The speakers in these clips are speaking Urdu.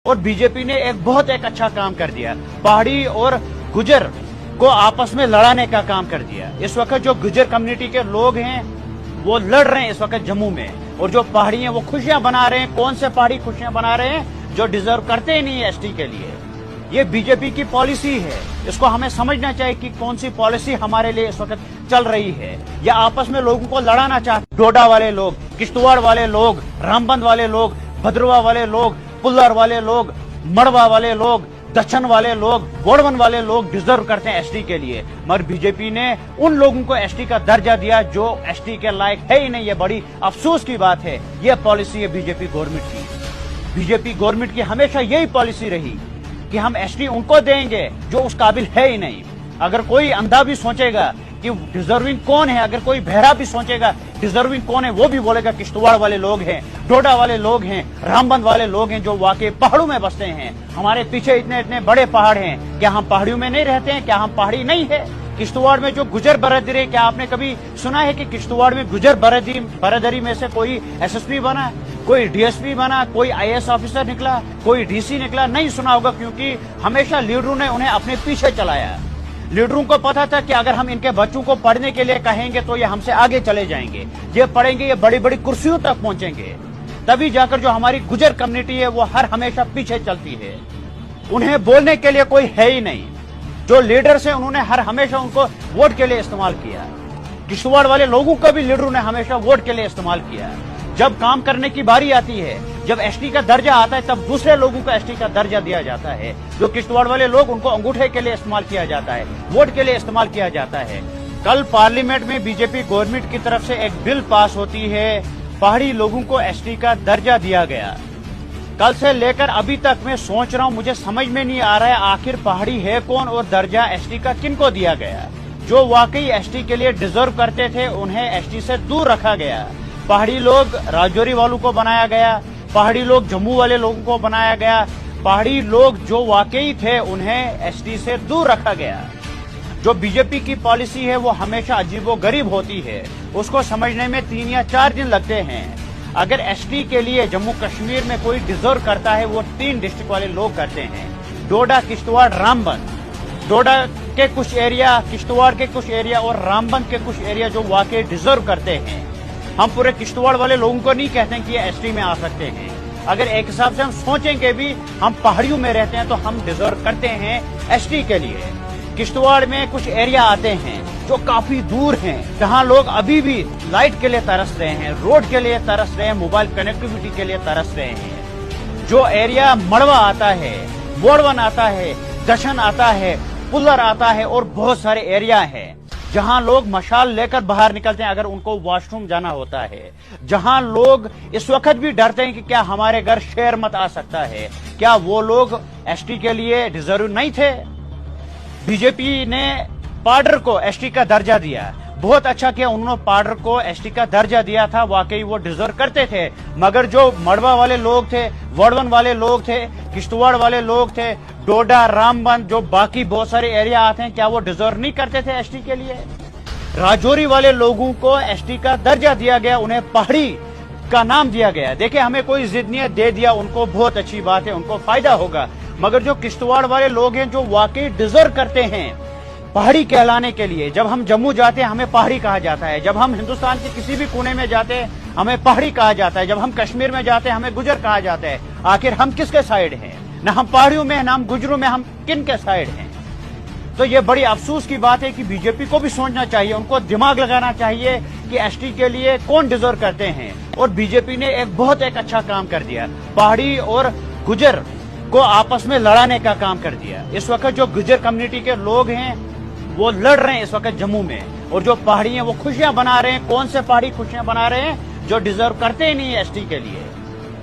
اور بی جے پی نے بہت اچھا کام کر دیا، پہاڑی اور گجر کو آپس میں لڑانے کا کام کر دیا۔ اس وقت جو گجر کمیونٹی کے لوگ ہیں وہ لڑ رہے ہیں اس وقت جموں میں، اور جو پہاڑی ہیں وہ خوشیاں بنا رہے ہیں۔ کون سے پہاڑی خوشیاں بنا رہے ہیں؟ جو ڈیزرو کرتے ہی نہیں ایس ٹی کے لیے۔ یہ بی جے پی کی پالیسی ہے، اس کو ہمیں سمجھنا چاہیے کہ کون سی پالیسی ہمارے لیے اس وقت چل رہی ہے۔ یہ آپس میں لوگوں کو لڑانا چاہتے، ڈوڈا والے لوگ، کشتواڑ والے لوگ، رامبند والے لوگ، بھدروا والے لوگ، پلر والے لوگ، مڑوا والے لوگ، دچن والے لوگ، ووڑون والے لوگ ڈیزرو کرتے ہیں ایس ٹی کے لیے، مگر بی جے پی نے ان لوگوں کو ایس ٹی کا درجہ دیا جو ایس ٹی کے لائق ہے ہی نہیں۔ یہ بڑی افسوس کی بات ہے، یہ پالیسی ہے بی جے پی گورنمنٹ کی۔ بی جے پی گورنمنٹ کی ہمیشہ یہی پالیسی رہی کہ ہم ایس ٹی ان کو دیں گے جو اس قابل ہے ہی نہیں۔ اگر کوئی اندھا بھی سوچے گا کہ ڈیزرونگ کون ہے، اگر کوئی بہرا بھی سوچے گا ڈیزرونگ کون ہے، وہ بھی بولے گا کشتواڑ والے لوگ ہیں، ڈوڈا والے لوگ ہیں، رامبند والے لوگ ہیں جو واقعی پہاڑوں میں بستے ہیں۔ ہمارے پیچھے اتنے بڑے پہاڑ ہیں، کیا ہم پہاڑیوں میں نہیں رہتے ہیں؟ کیا ہم پہاڑی نہیں ہے؟ کشتواڑ میں جو گجر برادری ہے، کیا آپ نے کبھی سنا ہے کہ کشتواڑ میں گجر برادری میں سے کوئی ایس ایس پی بنا، کوئی ڈی ایس پی بنا، کوئی آئی ایس آفیسر نکلا، کوئی ڈی سی نکلا؟ نہیں سنا ہوگا، کیونکہ ہمیشہ لیڈروں نے انہیں اپنے پیچھے چلایا۔ لیڈروں کو پتا تھا کہ اگر ہم ان کے بچوں کو پڑھنے کے لیے کہیں گے تو یہ ہم سے آگے چلے جائیں گے، یہ پڑھیں گے، یہ بڑی بڑی کرسیوں تک پہنچیں گے، تبھی جا کر جو ہماری گجر کمیونٹی ہے وہ ہمیشہ پیچھے چلتی ہے۔ انہیں بولنے کے لیے کوئی ہے ہی نہیں۔ جو لیڈرز ہیں انہوں نے ہمیشہ ان کو ووٹ کے لیے استعمال کیا۔ کشتواڑ والے لوگوں کو بھی لیڈروں نے ہمیشہ ووٹ کے لیے استعمال کیا۔ جب کام کرنے کی باری آتی ہے، جب ایس ٹی کا درجہ آتا ہے، تب دوسرے لوگوں کو ایس ٹی کا درجہ دیا جاتا ہے۔ جو کشتواڑ والے لوگ، ان کو انگوٹھے کے لیے استعمال کیا جاتا ہے، ووٹ کے لیے استعمال کیا جاتا ہے۔ کل پارلیمنٹ میں بی جے پی گورنمنٹ کی طرف سے ایک بل پاس ہوتی ہے، پہاڑی لوگوں کو ایس ٹی کا درجہ دیا گیا۔ کل سے لے کر ابھی تک میں سوچ رہا ہوں، مجھے سمجھ میں نہیں آ رہا ہے آخر پہاڑی ہے کون اور درجہ ایس ٹی کا کن کو دیا گیا۔ جو واقعی ایس ٹی کے لیے ڈیزرو کرتے تھے انہیں ایس ٹی سے دور رکھا گیا۔ پہاڑی لوگ راجوری والوں کو بنایا گیا، پہاڑی لوگ جموں والے لوگوں کو بنایا گیا، پہاڑی لوگ جو واقعی تھے انہیں ایس ٹی سے دور رکھا گیا۔ جو بی جے پی کی پالیسی ہے وہ ہمیشہ عجیب و غریب ہوتی ہے، اس کو سمجھنے میں 3 یا 4 دن لگتے ہیں۔ اگر ایس ٹی کے لیے جموں کشمیر میں کوئی ڈیزرو کرتا ہے وہ 3 ڈسٹرکٹ والے لوگ کرتے ہیں، ڈوڈا، کشتواڑ، رامبند۔ ڈوڈا کے کچھ ایریا، کشتواڑ کے کچھ ایریا اور رامبند کے کچھ ایریا جو واقعی ڈیزرو کرتے ہیں۔ ہم پورے کشتواڑ والے لوگوں کو نہیں کہتے ہیں کہ یہ ایس ٹی میں آ سکتے ہیں۔ اگر ایک حساب سے ہم سوچیں گے بھی ہم پہاڑیوں میں رہتے ہیں تو ہم ڈیزرو کرتے ہیں ایس ٹی کے لیے۔ کشتواڑ میں کچھ ایریا آتے ہیں جو کافی دور ہیں، جہاں لوگ ابھی بھی لائٹ کے لیے ترس رہے ہیں، روڈ کے لیے ترس رہے ہیں، موبائل کنیکٹیویٹی کے لیے ترس رہے ہیں۔ جو ایریا مڑوا آتا ہے، ووڑون آتا ہے، دشن آتا ہے، پلر آتا ہے اور بہت سارے ایریا ہیں جہاں لوگ مشال لے کر باہر نکلتے ہیں اگر ان کو واش روم جانا ہوتا ہے، جہاں لوگ اس وقت بھی ڈرتے ہیں کہ کیا ہمارے گھر شیر مت آ سکتا ہے۔ کیا وہ لوگ ایس ٹی کے لیے ڈیزرو نہیں تھے؟ بی جے پی نے پاڈر کو ایس ٹی کا درجہ دیا، بہت اچھا کیا، انہوں نے پاڈر کو ایس ٹی کا درجہ دیا تھا، واقعی وہ ڈیزرو کرتے تھے۔ مگر جو مڑوا والے لوگ تھے، ووڑون والے لوگ تھے، کشتواڑ والے لوگ تھے، ڈوڈا، رامبند، جو باقی بہت سارے ایریا آتے ہیں، کیا وہ ڈیزرو نہیں کرتے تھے ایس ٹی کے لیے؟ راجوری والے لوگوں کو ایس ٹی کا درجہ دیا گیا، انہیں پہاڑی کا نام دیا گیا۔ دیکھیں ہمیں کوئی ضد نہیں ہے، دے دیا ان کو، بہت اچھی بات ہے، ان کو فائدہ ہوگا۔ مگر جو کشتواڑ والے لوگ ہیں جو واقعی ڈیزرو کرتے ہیں پہاڑی کہلانے کے لیے، جب ہم جموں جاتے ہیں ہمیں پہاڑی کہا جاتا ہے، جب ہم ہندوستان کے کسی بھی کونے میں جاتے ہیں ہمیں پہاڑی کہا جاتا ہے، جب ہم کشمیر میں جاتے ہیں ہمیں گجر کہا جاتا ہے۔ آخر ہم کس کے سائیڈ ہیں؟ نہ ہم پہاڑیوں میں ہیں، نہ ہم گجروں میں، ہم کن کے سائیڈ ہیں؟ تو یہ بڑی افسوس کی بات ہے کہ بی جے پی کو بھی سوچنا چاہیے، ان کو دماغ لگانا چاہیے کہ ایس ٹی کے لیے کون ڈیزرو کرتے ہیں۔ اور بی جے پی نے بہت اچھا کام کر دیا، پہاڑی اور گجر کو آپس میں لڑانے کا کام کر دیا۔ اس وقت جو گجر کمیونٹی کے لوگ ہیں وہ لڑ رہے ہیں اس وقت جموں میں، اور جو پہاڑی ہیں وہ خوشیاں بنا رہے ہیں۔ کون سے پہاڑی خوشیاں بنا رہے ہیں؟ جو ڈیزرو کرتے ہی نہیں ایس ٹی کے لیے۔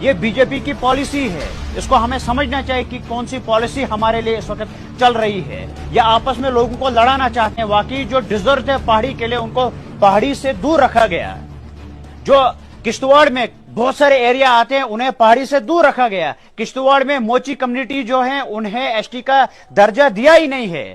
یہ بی جے پی کی پالیسی ہے، اس کو ہمیں سمجھنا چاہیے کہ کون سی پالیسی ہمارے لیے اس وقت چل رہی ہے۔ یہ آپس میں لوگوں کو لڑانا چاہتے ہیں، واقعی جو ڈیزرو تھے پہاڑی کے لیے ان کو پہاڑی سے دور رکھا گیا۔ جو کشتواڑ میں بہت سارے ایریا آتے ہیں انہیں پہاڑی سے دور رکھا گیا۔ کشتواڑ میں موچی کمیونٹی جو ہیں انہیں ایس ٹی کا درجہ دیا ہی نہیں ہے۔